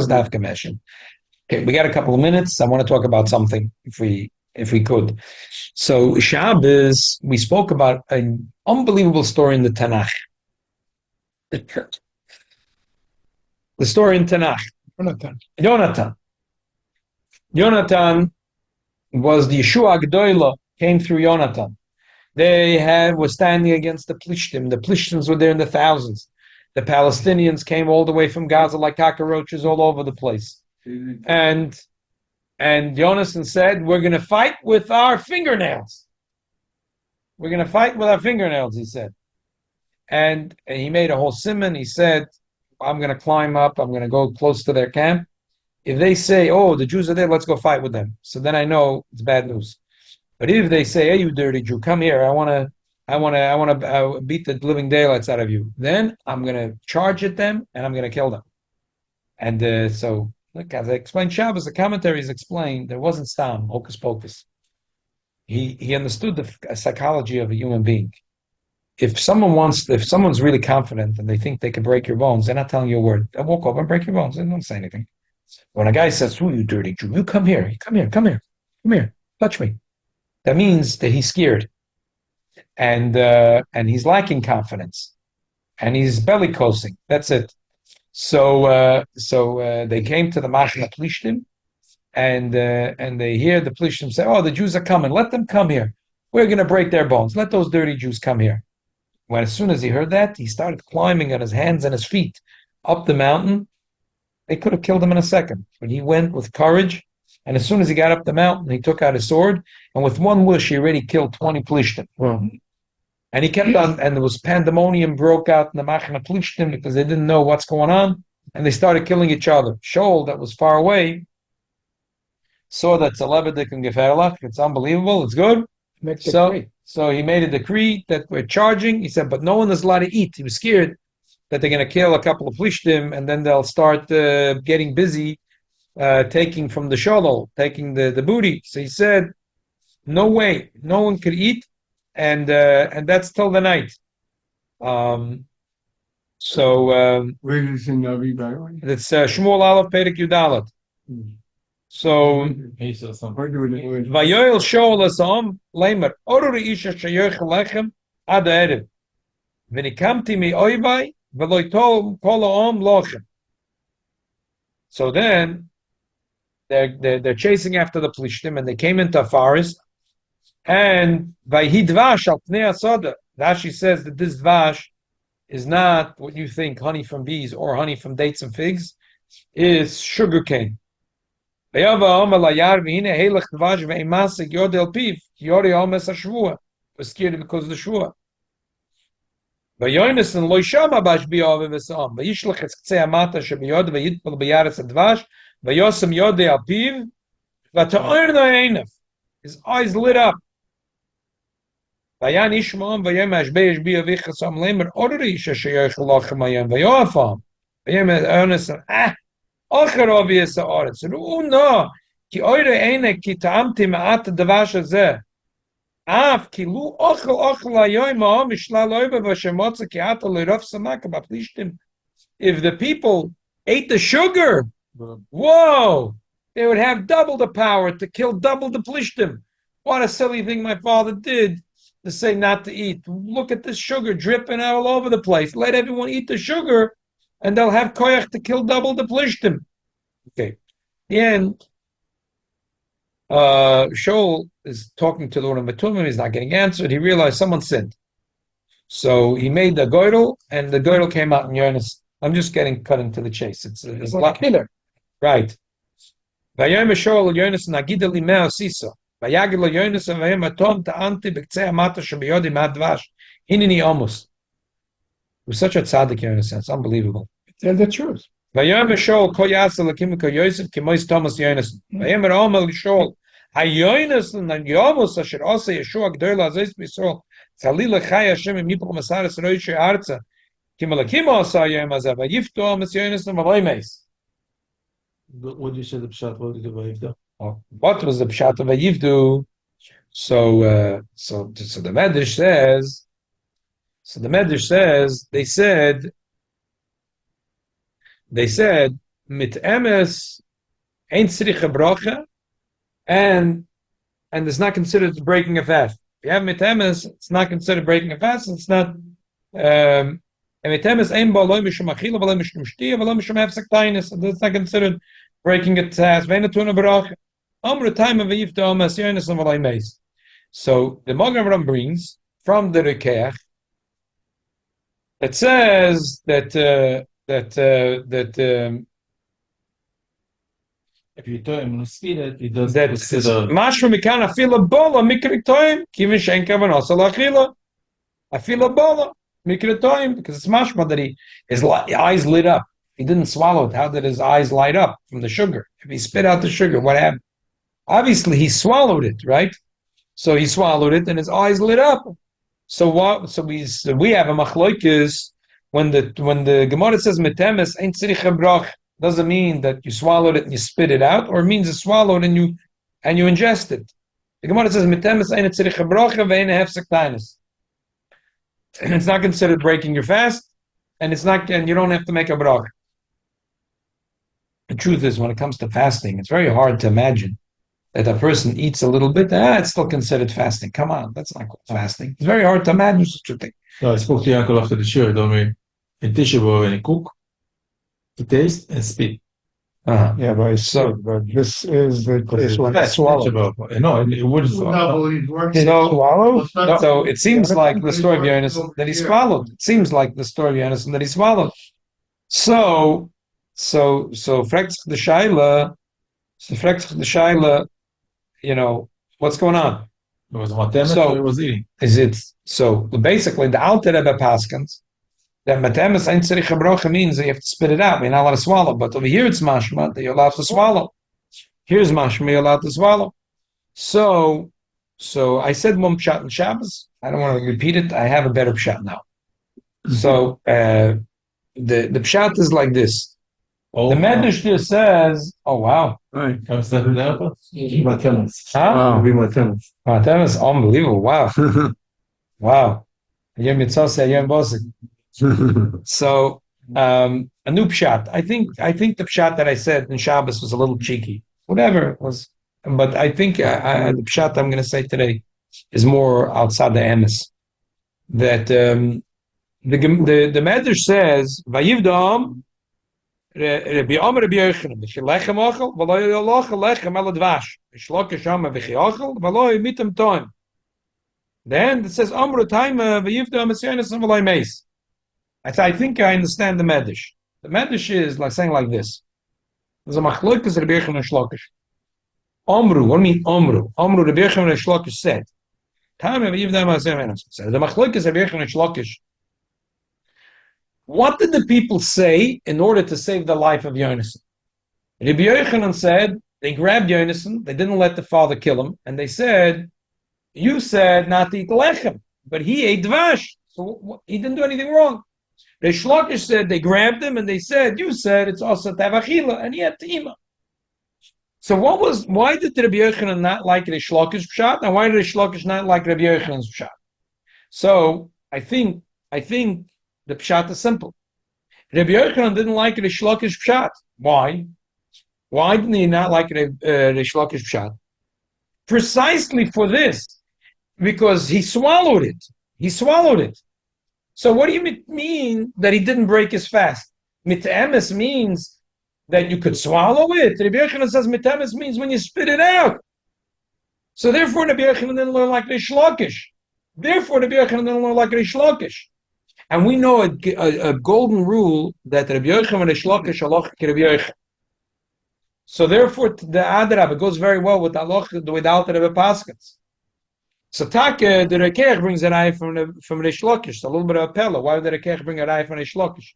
Dafka Meshin. Okay, we got a couple of minutes. I want to talk about something if we could. So Shabbos, we spoke about an unbelievable story in the Tanakh. The story in Tanakh. Jonathan. Jonathan. Jonathan was the Yeshua Gdoila, came through Jonathan. Were standing against the Plishtim. The Plishtims were there in the thousands. The Palestinians came all the way from Gaza like cockroaches all over the place. And Jonathan said, we're going to fight with our fingernails. We're going to fight with our fingernails, he said. And he made a whole simon. He said, I'm going to climb up. I'm going to go close to their camp. If they say, oh, the Jews are there, let's go fight with them. So then I know it's bad news. But if they say, hey, you dirty Jew, come here. I want to beat the living daylights out of you. Then I'm going to charge at them and I'm going to kill them. And so, look, as I explained Shabbos, the commentaries explain there wasn't Stam, hocus pocus. He understood the psychology of a human being. If someone's really confident and they think they can break your bones, they're not telling you a word. They'll walk over and break your bones. They don't say anything. When a guy says, "Who you dirty Jew? You come here, touch me," that means that he's scared, and he's lacking confidence, and he's bellicosing. That's it. So they came to the Machna Plishtim, and they hear the Plishtim say, "Oh, the Jews are coming. Let them come here. We're going to break their bones. Let those dirty Jews come here." When as soon as he heard that, he started climbing on his hands and his feet up the mountain. They could have killed him in a second, but he went with courage. And as soon as he got up the mountain, he took out his sword, and with one wish, he already killed 20 Plishtim. And he kept on, and there was pandemonium broke out in the Machna Plishtim because they didn't know what's going on, and they started killing each other. Shaul, that was far away, saw that Zelebedik and Geferlach. It's unbelievable. It's good. So he made a decree that we're charging. He said, but no one is allowed to eat. He was scared that they're going to kill a couple of Plishtim, and then they'll start getting busy taking from the shalol, taking the booty. So he said, no way, no one could eat, and that's till the night. Where is it in Navi, by the way? It's Shmuel Aleph Perek Yudalet. So Vayoel Shaul Asam Leimer Orur Isha Shayoch Lechem Ad Erev V'nikamti Mi Oivai V'loitol Kol Ha'om Lochem. So then they're chasing after the Plishtim, and they came into a forest, and Vayhidvash al Pnei Asoda. Rashi says that this dvash is not what you think, honey from bees or honey from dates and figs, is sugar cane. Was scared because of the shvua. Vayoynesen lo shama bash bi'ave v'sam. Vayishlach es k'tzei amata shebiyod vayitpol b'yaretz advash vayosem yodei al piv v'ta'oyer no'einav. His eyes lit up. Vayan ishmaam vayom ashbeish bi'avich sam lemer orri sheshayach lachem ayam vayoafam. Vayom earnesen ocher obvious haaretz. No, ki oyer einek ki ta'amti ma'at davash hazeh. If the people ate the sugar, whoa, they would have double the power to kill double the plishtim. What a silly thing my father did to say not to eat. Look at this sugar dripping out all over the place. Let everyone eat the sugar, and they'll have koyach to kill double the plishtim. Okay, the end. Shaul is talking to the Lord of Batumim. He's not getting answered. He realized someone sinned, so he made the goydel, and the goydel came out in Yonis. I'm just getting cut into the chase. It's a lot killer, right? Vayom Shaul Yonis nagidel limeo sisa. Vayagid lo Yonis and vayom atom ta'anti b'ktzei amata shebiyodi madvash hinini omus. It was such a tzaddik Yonis. It's unbelievable. Tell the truth. Vayom Shaul kol yasa l'kimiko Yosef kimois Thomas Yonis. Vayom Omer Shaul. Hayonis and Yomos asher also Yeshua Gdoila Azeis B'Yisrael Tzalila Chai Hashem Mipol Masaras Roish Arza Kimalakim also Yom Azav Vayifto Amas Yonis and Vaymes. What did you say the pshat? What did the Vayifto? What was the pshat of Vayifto? So the Medrash says. So the Medrash says they said mit emes ain't tzricha bracha, and it's not considered breaking a fast. If you have mit emes, it's not considered breaking a fast. It's not. And mit emes ain't ba'aloi mishum achila, ba'aloi mishum shtiya, ba'aloi mishum hefsek tainis. That's not considered breaking a fast. Ve'ena tuna bracha. Amru time of yifta omas yonis and v'aloi meis. So the Magen brings from the Rekeach that says that If you tell him to speed it, he does that mashma mikan afila bola mikrik toim kivin shein kavanos alachila afila bola mikrik toim, because it's mashma that his eyes lit up. He didn't swallow it. How did his eyes light up from the sugar? If he spit out the sugar, what happened? Obviously, he swallowed it, right? So he swallowed it, and his eyes lit up. So what? So we have a machloikis when the Gemara says metemes ain't tzricha brach, doesn't mean that you swallowed it and you spit it out, or it means it's swallowed and you ingest it. The Gemara says metemes ain't tzricha bracha ve'ein hefsek tainis. It's not considered breaking your fast, and you don't have to make a bracha. The truth is, when it comes to fasting, it's very hard to imagine that a person eats a little bit, it's still considered fasting. Come on, that's not called fasting. It's very hard to imagine such a thing. No, I spoke to Yaakov after the shiur. Don't we? In Tisha B'Av, when he cook, he taste and spit. Yeah, but this is this one swallowed. No, it wouldn't swallow. Swallowed? So it seems like the story of Yonasan that he swallowed. It seems like the story of Yonasan that he swallowed. So fragt the Shaila, what's going on? It was matemes, so it was eating. Is it so? Basically, the Alter Rebbe paskins that matemes ain't tzricha bracha means that you have to spit it out. You're not allowed to swallow. But over here, it's mashma that you're allowed to swallow. Here's mashma you're allowed to swallow. So I said one pshat in Shabbos. I don't want to repeat it. I have a better pshat now. So the pshat is like this. The Medrash there says, "Oh wow, Right. Matemes. huh? Matemes. Matemes, unbelievable! Wow, wow." Yom Yitzhak, Yom Bosik. So a new pshat. I think the pshat that I said in Shabbos was a little cheeky. Whatever it was, but I think the pshat I'm going to say today is more outside the emes. That the Medrash says, "Vayivdam." Rabbi Amar Rabbi Yochanan, lechem ochel, v'lo yolochel lechem el advash. Shlokish Amar v'chiochel, v'lo mitem toim. Then it says Amru Taima v'yivda Messianis and v'lo meis. I think I understand the Medrash. The Medrash is like saying like this. There's a machlokas Rabbi Yochanan and Shlokish. Amru, what do you mean Amru? Amru Rabbi Yochanan and Shlokish said. Taima v'yivda Messianis said. The machlokas Rabbi Yochanan and Shlokish. What did the people say in order to save the life of Yonasan? Rabbi Yochanan said they grabbed Yonasan, they didn't let the father kill him, and they said, "You said not to eat lechem, but he ate dvash, so he didn't do anything wrong." Reish Lakish said they grabbed him and they said, "You said it's also tavachila, and he had tima." So why did Rabbi Yochanan not like Reish Lakish pshat, and why did Reish Lakish not like Rabbi Yochanan's pshat? So I think the pshat is simple. Rabbi Yochanan didn't like Reish Lakish pshat. Why? Why didn't he not like Reish Lakish pshat? Precisely for this, because he swallowed it. He swallowed it. So what do you mean that he didn't break his fast? Mitemes means that you could swallow it. Rabbi Yochanan says mitemes means when you spit it out. So therefore, Rabbi Yochanan didn't learn like Reish Lakish. Therefore, Rabbi Yochanan didn't learn like Reish Lakish. And we know a golden rule that Rabbi Yochanan and Reish Lakish halacha Rabbi Yochanan. So therefore, the Adrab, it goes very well with the halacha without the Rebbe Paskins. So Taka, the Rekeach brings an eye from Reish Lakish. A little bit of a pella. Why would the Rekeach bring an eye from Reish Lakish?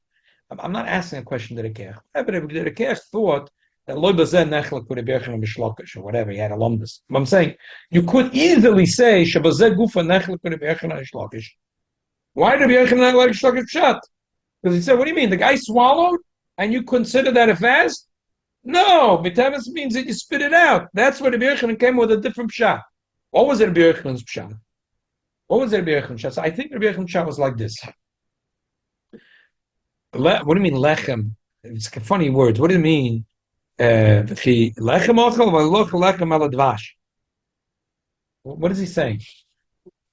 I'm not asking a question to the Rekeach. But the Rekeach thought that Lo Bazeh Nechlek with Rabbi Yochanan Reish Lakish or whatever, he had alumnus. But I'm saying, you could easily say, Shabazeh Gufa Nechlek with Rabbi Yochanan Reish Lakish. Why did Rabbi Yochanan not like Shlokish pshat? Because he said, what do you mean? The guy swallowed and you consider that a fast? No, mitavis means that you spit it out. That's where Rabbi Yochanan came with a different pshat. What was Rabbi Yochanan's pshat? What was Rabbi Yochanan's pshat? So I think Rabbi Yochanan's pshat was like this. What do you mean lechem? it's funny words. What does it mean? What is he saying?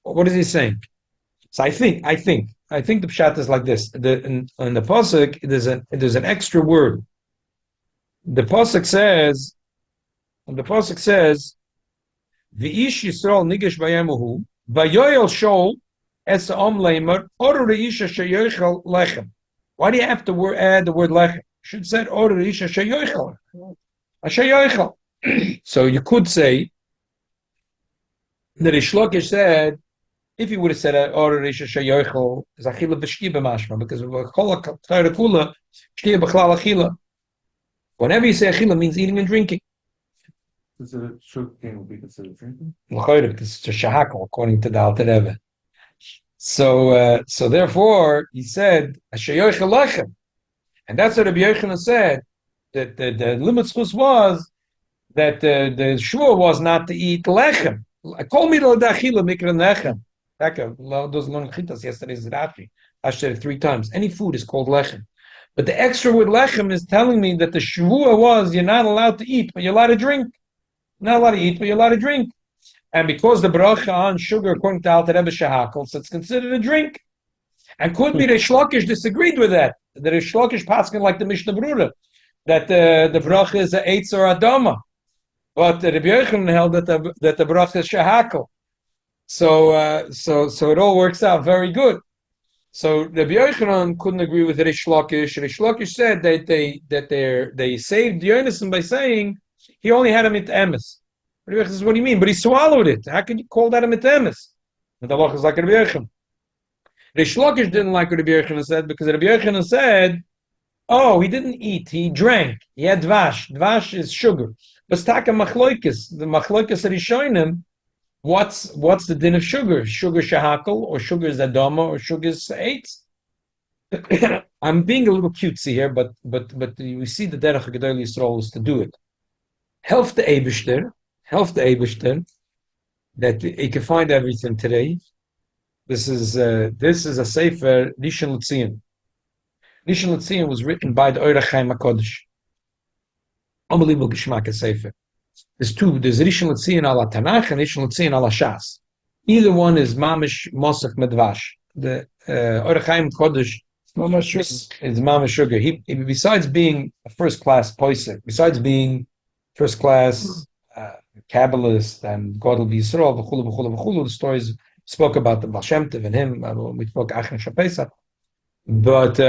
What is he saying? So I think the pshat is like this. In the pasuk, there's an extra word. The pasuk says, "V'ish Yisrael nigesh bayemuhu vayoyel shol es leimer oru reisha sheyochel lechem." Why do you have to add the word lechem? You should say oru reisha sheyochel. So you could say that Rish Lakish said, if he would have said oru reisha sheyochel is achila b'shkiba mashma, because of kol Torah kula shkiya b'chlal achila. Whenever you say achila, means eating and drinking. Considered sugarcane would be considered drinking. It's a shahakal, according to the Alter Rebbe. So therefore, he said, "Ashayoich lechem," and that's what Rabbi Yochanan said. That the limit schus was that the shua was not to eat lechem. Call me the dachila mikra lechem. Those learned chitas yesterday's Rashi. I said it 3 times. Any food is called lechem, but the extra word lechem is telling me that the shua was you're not allowed to eat, but you're allowed to drink. Not allowed to eat, but you're allowed to drink. And because the bracha on sugar, according to Alter Rebbe Shahakal, so it's considered a drink. And could be Rish Lakish disagreed with that. The Rish Lakish paskin like the Mishnah Berurah, that the bracha is a eitz or a dama. But the Rabbi Yochanan held that the bracha is Shahakal. So it all works out very good. So Rabbi Yochanan couldn't agree with Rish Lakish. Rish Lakish said that they saved Yonasan by saying he only had a mit-emes. Rabbi Yochanan says, what do you mean? But he swallowed it. How can you call that a mit-emes? And the halach is like Rabbi Yochanan. Rish Lakish didn't like what Rabbi Yochanan said because Rabbi Yochanan said, oh, he didn't eat, he drank. He had dvash. Dvash is sugar. But staka machloikis, the machloikis that he's showing him, what's the din of sugar? Sugar shahakal, or sugar is adama, or sugar is eitz? I'm being a little cutesy here, but we see the derech HaGedol Yisrael is to do it. Help the Eibishter, that you can find everything today. This is a sefer Rishon LeZion. Rishon LeZion was written by the Oirach Chaim HaKodesh. Unbelievable geschmack sefer. There's Rishon LeZion ala Tanakh and Rishon LeZion ala Shas. Either one is mamish mosach medvash. The Oirach Chaim HaKodesh is mamish sugar. He besides being a first class poisek, besides being first class Kabbalist and Godel Yisrael, v'chulu, the stories spoke about the Baal Shem Tov and him. We spoke Achim Shapesa, but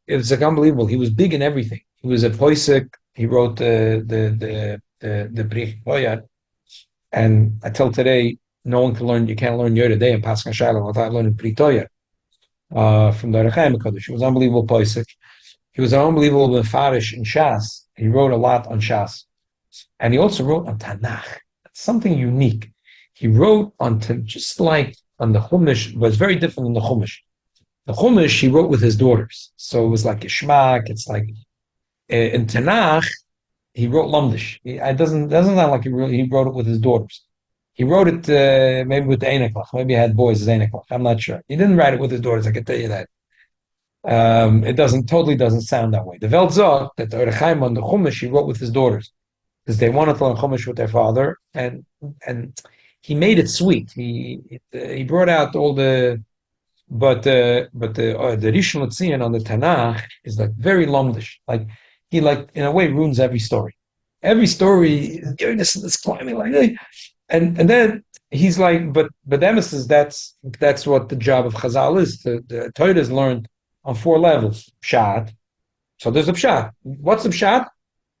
it's like unbelievable. He was big in everything. He was a poisek. He wrote the Brich Boyad, and until today, no one can learn. You can't learn Yoda Day and Pascha Shalom without learning Brich Toyad from the Rechaim Kodesh. He was an unbelievable poisek. He was an unbelievable mefarish in Shas. He wrote a lot on Shas, and he also wrote on Tanakh. That's something unique. He wrote on just like on the Chumash, but it's very different than the Chumash. The Chumash he wrote with his daughters, so it was like a shmak. It's like in Tanakh he wrote Lamdish. It doesn't sound like he wrote it with his daughters. He wrote it maybe with the Eineklach. Maybe he had boys as Eineklach. I'm not sure. He didn't write it with his daughters. I can tell you that. It doesn't sound that way. The Welt sagt that the Oirach Chaim on the Chumash he wrote with his daughters because they wanted to learn Chumash with their father, and he made it sweet. He brought out all the, but the Rishon LeZion on the Tanakh is like very lamdish. Like he in a way ruins every story. Every story is giving this climbing like, and then he's like, but Emes is that's what the job of Chazal is. The Torah is learned on 4 levels. Pshat. So there's a pshat. What's the pshat?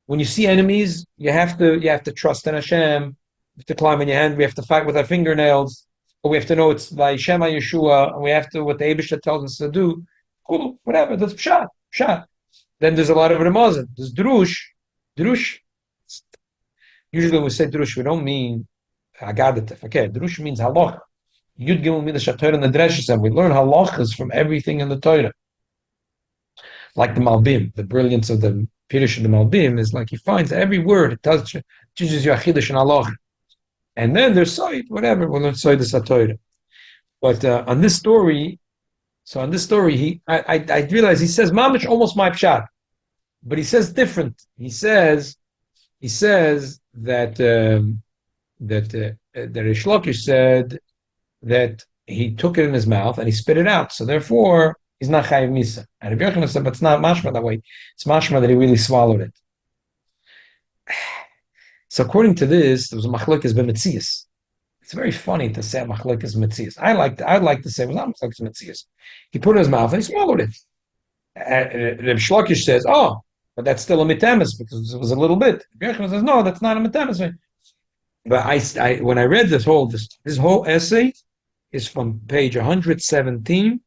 When you see enemies, you have to trust in Hashem. You have to climb in your hand. We have to fight with our fingernails. But we have to know it's by Shema Yeshua, and we have to what the Eibishter tells us to do. Whatever. That's pshat. Then there's a lot of remazim. There's drush. Usually when we say drush, we don't mean agadatif. Okay, drush means halach. Yud Gimel Midrash Torah and the Dreshes, and we learn halachas from everything in the Torah. Like the Malbim, the brilliance of the Pirush of the Malbim is like he finds every word, it teaches you a chiddush and halach. And then there's Soid, whatever, we'll learn Soid is Torah. But on this story, I realized he says, Mamish, almost my pshat. but he says different. He says that Rish Lakish said that he took it in his mouth and he spit it out. So therefore, he's not chayiv misa. And Rabbi Yochanan said, but it's not mashma that way. It's mashma that he really swallowed it. So according to this, there was a machlokes b'metzias. It's very funny to say machlokes metzias. I'd like to say it was not machlokes metzias. He put it in his mouth and he swallowed it. Reb Shlokish says, "Oh, but that's still a mitemis because it was a little bit." Reb Yochanan says, "No, that's not a mitemis." But when I read this whole essay is from page 117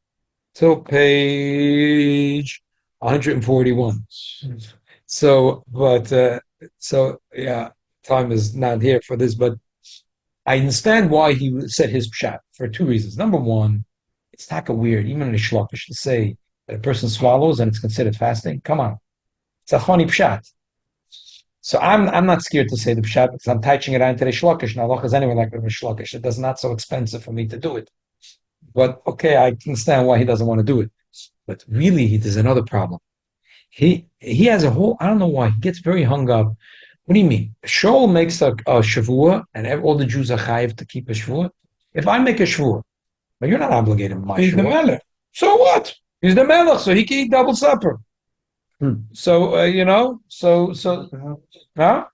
till page 141. So, yeah, time is not here for this, but I understand why he said his pshat for two reasons. Number one, it's taka weird, even in a shlokish, to say that a person swallows and it's considered fasting. Come on, it's a funny pshat. So I'm not scared to say the pshat because I'm touching it into the shlokish. Now, Allah is anyway like a shlokish. It is not so expensive for me to do it. But okay, I understand why he doesn't want to do it. But really, there's another problem. He has a whole. I don't know why he gets very hung up. What do you mean? Shaul makes a shavua, and all the Jews are chayiv to keep a shavua. If I make a shavua, but you're not obligated to my He's the shavua. melech. So what? He's the melech, so he can eat double supper. So huh?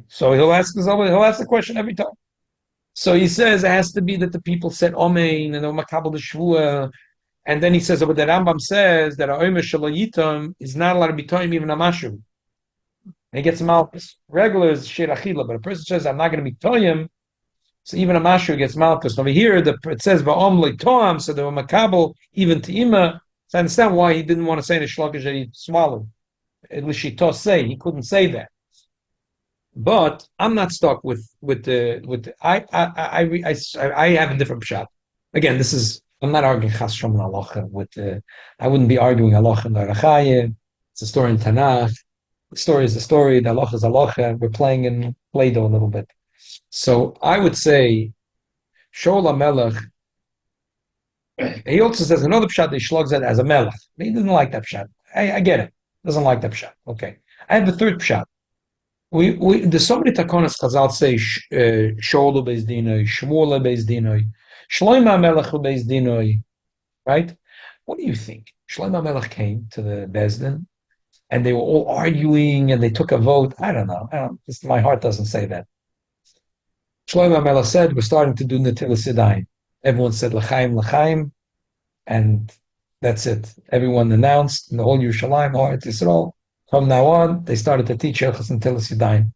So he'll ask the question every time. So he says it has to be that the people said Omein and Makabel the Shvua. And then he says, but the Rambam says that a Omer Shalayitam is not allowed to be toim even a Mashu. And he gets malchus. Regular is Shir Achila, but a person says, I'm not going to be toim, so even a Mashu gets malchus. Over here, it says, Va'om le toam, so they were Makabel even to Ima. So I understand why he didn't want to say in the Shlokish that he swallowed. At least he he couldn't say that. But I'm not stuck with I have a different shot. Again, I'm not arguing chas shom halacha I wouldn't be arguing halacha in the Arachayim. It's a story in Tanakh. The story is the story. The halacha is halacha. We're playing in Play-Doh a little bit. So I would say Shaul HaMelech. He also says another pshat that he slugs at as a melech. He doesn't like that pshat. I get it. Doesn't like that pshat. Okay. I have the third pshat. There's so many takonas Chazal say Shaul beis dinoi, Shmuel beis dinoi, Shlomo Melech beis dinoi, right? What do you think? Shlomo Melech came to the Bezdin, and they were all arguing, and they took a vote. I don't know. My heart doesn't say that. Shlomo Melech said, "We're starting to do Netilas Yadayim." Everyone said L'chaim, L'chaim, and that's it. Everyone announced in the whole Yerushalayim, the whole Eretz Yisrael. From now on, they started to teach Hilchos and Netilas Yadayim.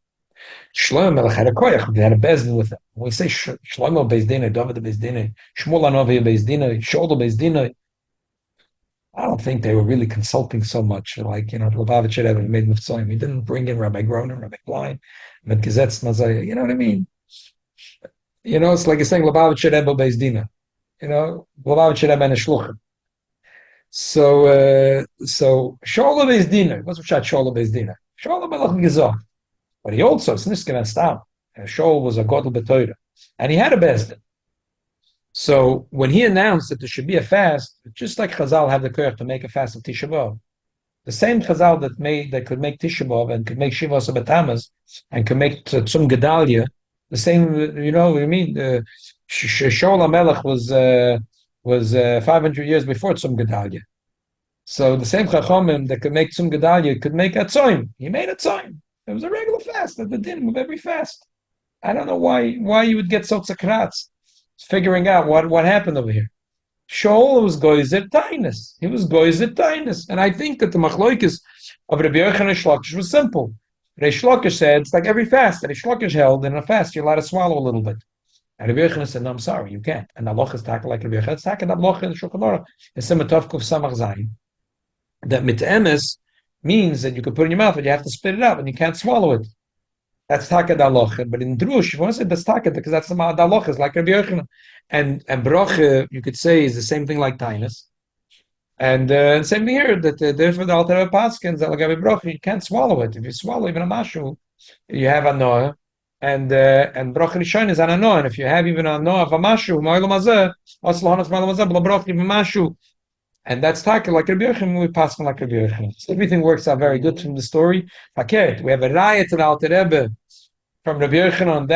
Shlomo Melech had a koyach. They had a bezdin with them. When we say Shlomo beis dinoi, David beis dinoi, Shmuel Hanavi beis dinoi, Shaul beis dinoi, I don't think they were really consulting so much. Like Lubavitch Rebbe made Miftzayim. He didn't bring in Rabbi Groner, Rabbi Klein, Med Gesetz Mazaya. You know what I mean? It's like you're saying Lubavitch Rebbe beis dinoi. Lubavitch Rebbe and a shluchim. So Shaul beis dinoi. What's Pshat Shaul beis dinoi? Shaul Melech Gezach. But he also, it's Niskin and Stam. Shaul was a Godel B'Torah. And he had a Bezdin. So when he announced that there should be a fast, just like Chazal had the courage to make a fast of Tisha B'Av, the same Chazal that could make Tisha B'Av and could make Shiva Sabatamas and could make Tzum Gedalia, the same, what I mean? Shaul HaMelech was 500 years before Tzum Gedalia. So the same Chachamim that could make Tzum Gedalia could make a Tzoim. He made a Tzoim. It was a regular fast at the din of every fast. I don't know why you would get so tzakratz figuring out what happened over here. Shaul was goyzer tainus. He was goyzer tainus. And I think that the machloikis of Rabbi Yochanan and Shlokish was simple. Reish Lakish said it's like every fast that Reish Lakish held in a fast you're allowed to swallow a little bit. And Rabbi Yochanan said, no, I'm sorry, you can't. And Allah is taka like Rabbi Yochanan. It's taka Allah in the Shulchan Aruch. It's Simatov Kuf Samach Zayin. That mitemes means that you can put it in your mouth, but you have to spit it out, and you can't swallow it. That's taka daloch. But in drush, you want to say that's taka because that's the daloch is like Rabbi Yochanan, and broche you could say is the same thing like tainus, and same thing here that therefore the Alter Rebbe paskins that like Rabbi broche you can't swallow it. If you swallow even a mashu, you have a noah, and broche rishon is an anoah, and if you have even a noah of a mashu, ma'olam hazeh, aslo hanas ma'olam hazeh, bla broche even mashu. And that's taka like Rabbi Yochanan, we pass on like Rabbi Yochanan. So everything works out very good from the story. Fakert, we have a riot in Alter Rebbe from Rabbi Yochanan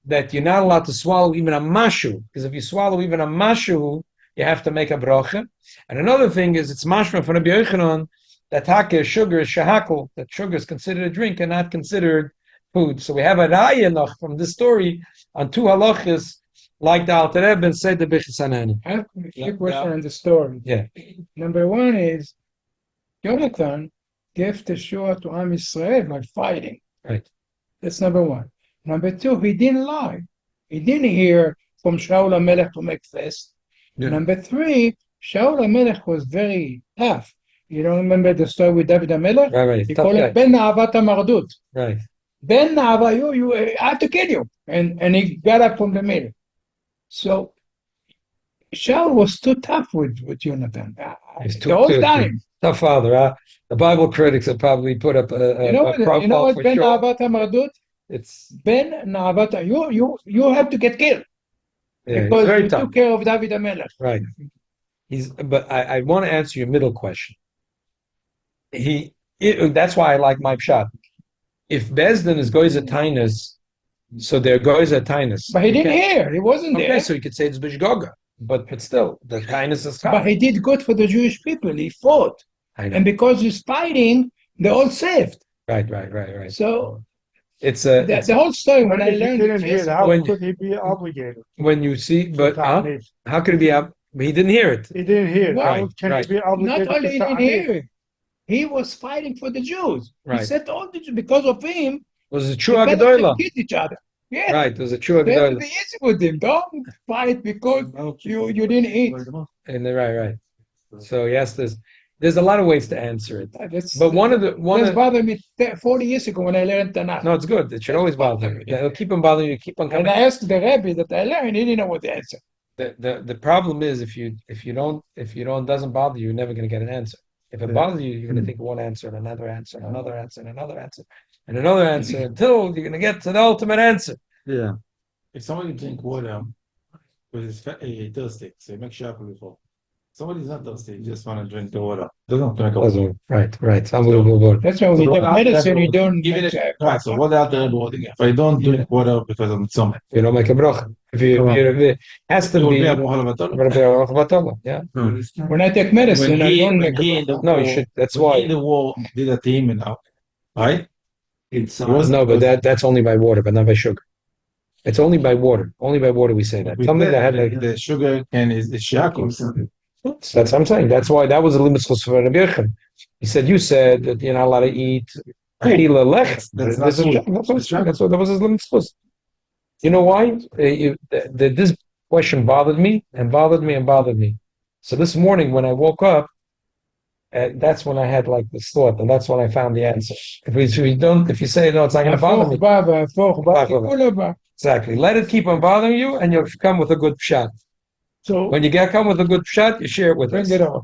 that you're not allowed to swallow even a mashu, because if you swallow even a mashu, you have to make a bracha. And another thing is, it's mashma from Rabbi Yochanan that taka sugar is shahakal, that sugar is considered a drink and not considered food. So we have a raya noch from this story on two halachas, like the Alter Rebbe said the Bichas Hanani. I have a few questions on the story. Yeah. Number one is, Jonathan gave Teshua to Am Yisrael by fighting. Right. That's number one. Number two, he didn't lie. He didn't hear from Shaul HaMelech to make fast. Yeah. Number three, Shaul HaMelech was very tough. You don't remember the story with David HaMelech? Right. He Tough called guy. it Ben Na'avat HaMardut. Right. Ben Na'ava, you, I have to kill you. And he got up from the middle. So Shaul was too tough with Jonathan. He's The whole time. Tough father, huh? The Bible critics have probably put up a You know profile what for Ben sure. Na'avat HaMardut? It's Ben Na'avat, you have to get killed. yeah, Because very you tough. took care of David HaMelech. Right. But I want to answer your middle question. That's why I like my shot. If Bezdin is goes at Tainus, so they're goes at Tainus. But he didn't hear. He wasn't there. Okay, so you could say it's Bishgoga, but still, the Tainus is But he did good for the Jewish people. He fought. I know. And because he's fighting, they're all saved. Right. So It's the whole story, when I If he learned didn't hear it, how When- could he be obligated? when you see, but to ta'anif? how could it be up? He didn't hear it. He didn't hear it. Right, How can right. he be obligated not only to he didn't ta'anif? hear it, he was fighting for the Jews. Right. He said all the Jews, because of him, It was a true they Agadola. killed each other. Yeah. Right, it was a true They have to Agadola. be easy with him. Don't fight because you didn't eat. And right. So yes, there's a lot of ways to answer it. That's, But one this of bothered me 40 years ago when I learned Tanakh. no, it's good. It should always bother you. It'll keep on bothering you. Keep on And coming. I asked the Rebbe that I learned, he didn't know what the answer. The problem is if you don't it doesn't bother you, you're never going to get an answer. If it bothers you, you're going to think of one answer and another answer and another answer and another answer and another answer until you're going to get to the ultimate answer. Yeah. If somebody drink water with his thirsty, so make sure before. Somebody's not thirsty, you just want to drink the water. Doesn't drink a water. Right. Unbelievable. That's why we So take what medicine, you don't Give make it right. So what out there water? If I don't drink water because I'm stomach, You don't make a bracha. If it has to be. Yeah. When I take medicine, I don't make No, you should. That's When he why. in the war did a team and out, right? No, but that's only by water, but not by sugar. It's only by water. Only by water we say that. Something that had like the sugar can is shackles. that's what I'm saying. That's why that was a limit for Rabbi Yochanan. He said, you said that you're not allowed to eat chila lech. That's That's not what that was his limit for. You know why? This question bothered me and bothered me and bothered me. So this morning when I woke up, that's when I had like this thought, and that's when I found the answer. If you say no, it's not going to bother me. Exactly. Let it keep on bothering you, and you'll come with a good shot. So When you come with a good shot, you share it with us. Bring it on.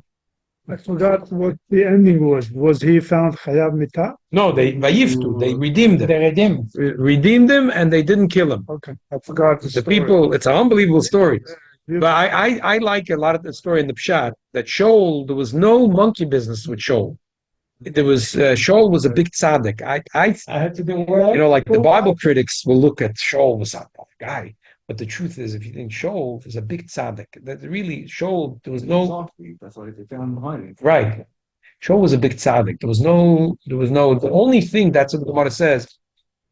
I forgot what the ending was. Was he found chayav mitah? No, they vayiftu. They redeemed him. The redeem. Redeemed him, and they didn't kill him. Okay, I forgot The story. people. It's an unbelievable story. Yeah. But I like a lot of the story in the Pshat that Shaul, there was no monkey business with Shaul. There was Shaul was a big tzaddik. I had to do what? like the Bible critics will look at Shaul was a tough guy, but the truth is, if you think Shaul is a big tzaddik, that really Shaul there was no That's why they found hiding. right. Shaul was a big tzaddik. There was no. The only thing that's what the Gemara says.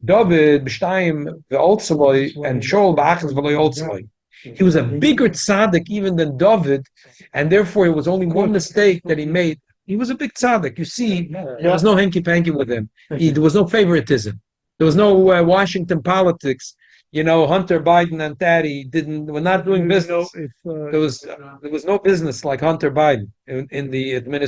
David b'shtayim ve'oltzaloi and Shaul b'achas v'loi oltzaloi. He was a bigger tzaddik even than David, and therefore it was only one mistake that he made. He was a big tzaddik. You see, there was no hanky-panky with him. There was no favoritism. There was no Washington politics. Hunter Biden and Thaddy were not doing business. There was no business like Hunter Biden in the administration.